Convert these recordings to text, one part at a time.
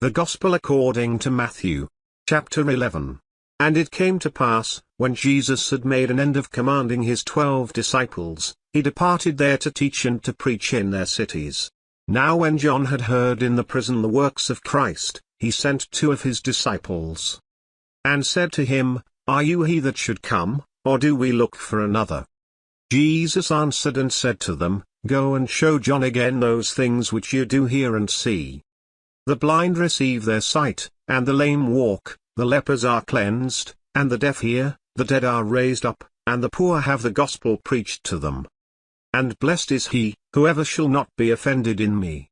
The Gospel according to Matthew. Chapter 11. And it came to pass, when Jesus had made an end of commanding his 12 disciples, he departed there to teach and to preach in their cities. Now when John had heard in the prison the works of Christ, he sent 2 of his disciples, and said to him, Are you he that should come, or do we look for another? Jesus answered and said to them, Go and show John again those things which you do hear and see. The blind receive their sight, and the lame walk, the lepers are cleansed, and the deaf hear, the dead are raised up, and the poor have the gospel preached to them. And blessed is he, whoever shall not be offended in me.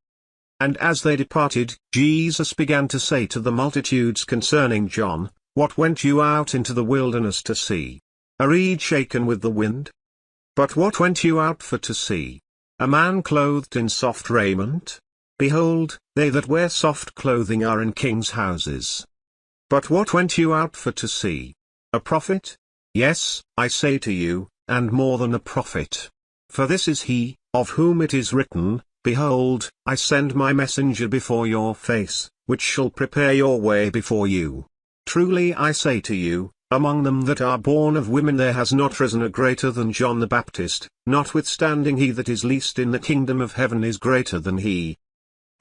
And as they departed, Jesus began to say to the multitudes concerning John, What went you out into the wilderness to see? A reed shaken with the wind? But what went you out for to see? A man clothed in soft raiment? Behold, they that wear soft clothing are in kings' houses. But what went you out for to see? A prophet? Yes, I say to you, and more than a prophet. For this is he, of whom it is written, Behold, I send my messenger before your face, which shall prepare your way before you. Truly I say to you, among them that are born of women there has not risen a greater than John the Baptist, notwithstanding he that is least in the kingdom of heaven is greater than he.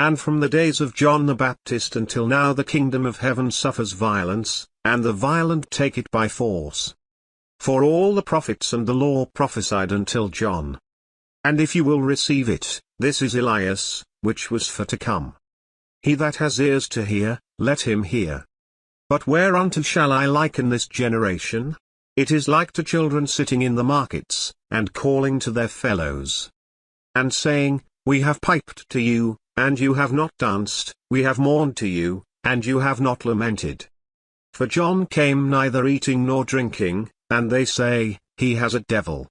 And from the days of John the Baptist until now the kingdom of heaven suffers violence, and the violent take it by force. For all the prophets and the law prophesied until John. And if you will receive it, this is Elias, which was for to come. He that has ears to hear, let him hear. But whereunto shall I liken this generation? It is like to children sitting in the markets, and calling to their fellows, and saying, We have piped to you, and you have not danced, we have mourned to you, and you have not lamented. For John came neither eating nor drinking, and they say, He has a devil.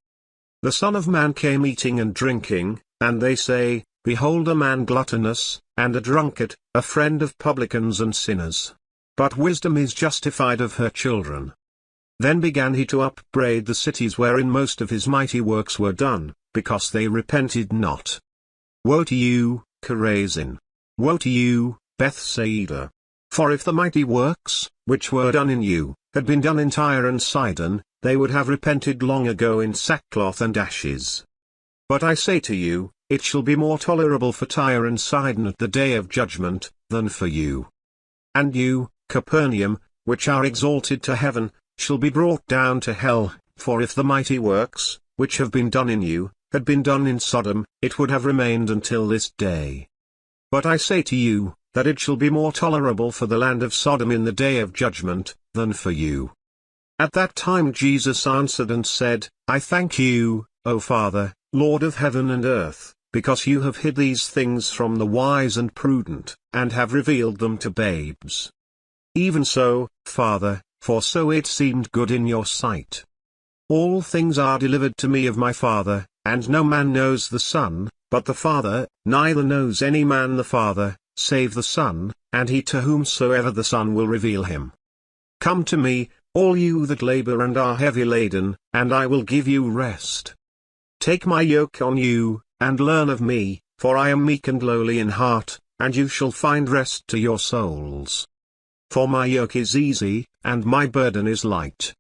The Son of Man came eating and drinking, and they say, Behold a man gluttonous, and a drunkard, a friend of publicans and sinners. But wisdom is justified of her children. Then began he to upbraid the cities wherein most of his mighty works were done, because they repented not. Woe to you, Chorazin! Woe to you, Bethsaida! For if the mighty works, which were done in you, had been done in Tyre and Sidon, they would have repented long ago in sackcloth and ashes. But I say to you, it shall be more tolerable for Tyre and Sidon at the day of judgment, than for you. And you, Capernaum, which are exalted to heaven, shall be brought down to hell, for if the mighty works, which have been done in you, had been done in Sodom, it would have remained until this day. But I say to you, that it shall be more tolerable for the land of Sodom in the day of judgment, than for you. At that time Jesus answered and said, I thank you, O Father, Lord of heaven and earth, because you have hid these things from the wise and prudent, and have revealed them to babes. Even so, Father, for so it seemed good in your sight. All things are delivered to me of my Father, and no man knows the Son, but the Father, neither knows any man the Father, save the Son, and he to whomsoever the Son will reveal him. Come to me, all you that labor and are heavy laden, and I will give you rest. Take my yoke on you, and learn of me, for I am meek and lowly in heart, and you shall find rest to your souls. For my yoke is easy, and my burden is light.